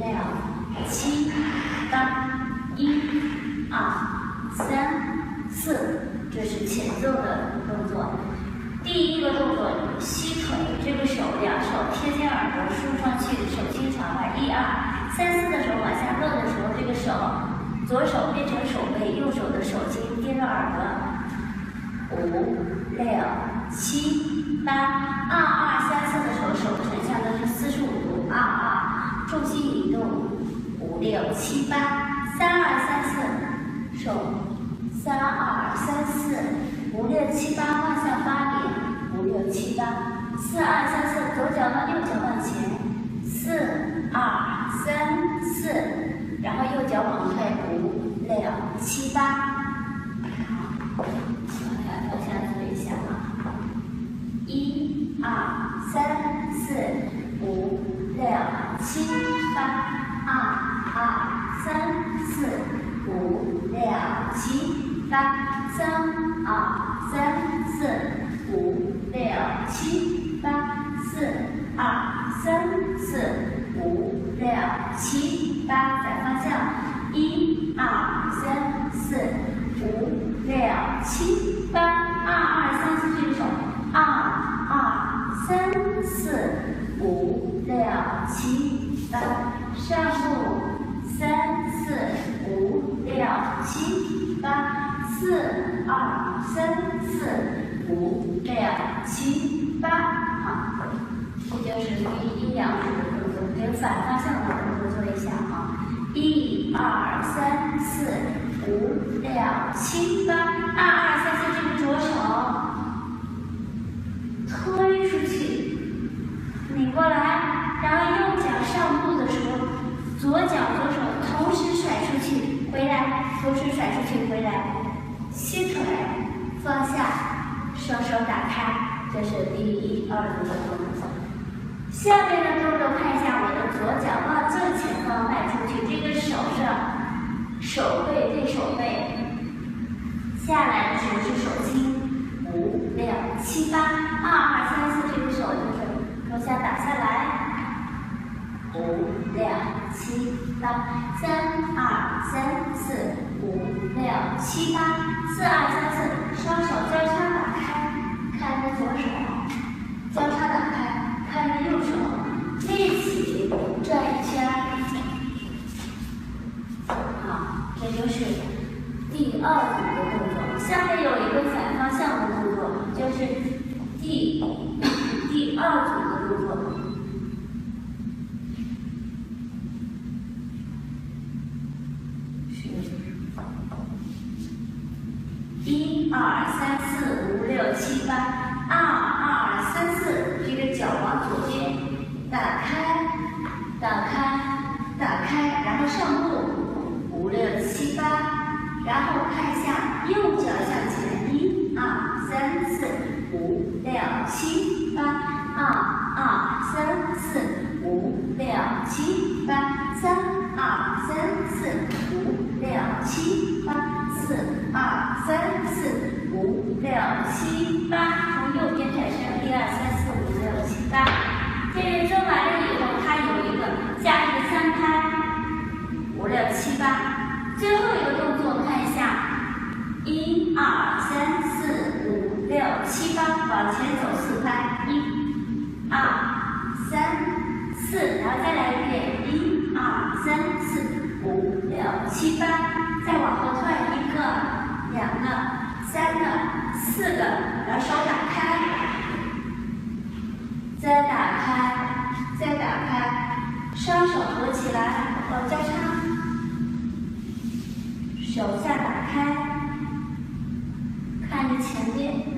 6、7、8，1、2、3、4，这是前奏的动作。第一个动作吸腿，这个手两手贴近耳朵竖上去，手心朝外，1、2、3、4的时候往下落的时候，这个手左手变成手背，右手的手心贴着耳朵。5、6、7、8，2、2、3、4的时候，手呈现的是45度，2、2，重心移动，5、6、7、8，3、2、3、4，手3、2、3、4，5、6、7、8往下发力，5、6、7、8，4、2、3、4，左脚往右脚往前，4、2、3、4，然后右脚往退，5、6、7、8。好，来往下做一下啊，1、2、3、4、5、6、7、8，2、2、3、4、5、6、7、8，3、2、3、4、5、6、7、8，4、2、3、4、5、6、7、8，反方向，1、2、3、4、5、6、7、8，2、2、3、4，这个手，2、2、3、4、5、6、7、8，上步3、4、5、6、7、8，4、2、3、4、5、6、7、8，好，这就是第阴阳指的动作，跟反方向的动作做一下啊，1、2、3、4、5、6、7、8，2、2、3、4，这个左手推出去，拧过来，然后右脚上步的时候，左手同时甩出去，回来，同时甩出去，回来，吸腿，放下，双手打开，这是第1、2组的动作。下面的动作看一下，我的左脚往正前方迈出去，这个手上手背对手背，下来的时候是手心，5、6、7、8，2、2、3、4，这个手就是往下打下来，5、6、7、8，3、2、3、4、5、6、7、8，4、2、3、4，双手交叉打开，看着左手，交叉打开，看着右手，立起转一圈。好，这就是第2组的动作。下面有一个反方向的动作，就是第2组的动作。1、2、3、4、5、6、7、8，2、2、3、4，这个脚往左边打开，打开，打开，然后上步，5、6、7、8，然后看一下右脚向前，1、2、3、4、5、6、7、8，2、2、3、4、5、6、7、8，3、2、3、4、5、6、7、8，4、2、3、4、5、6、7、8，从右边开始，1、2、3、4、5、6、7、8。这个做完了以后，它有一个加一个3拍，5、6、7、8。最后一个动作看一下，1、2、3、4、5、6、7、8，往前走4拍，1、2、3、4，然后再来一遍，1、2、3、4、5、6、7、8，再往后退1个、2个、3个、4个，然后手打开，再打开，再打开，双手合起来，往交叉，手下打开，看着前边。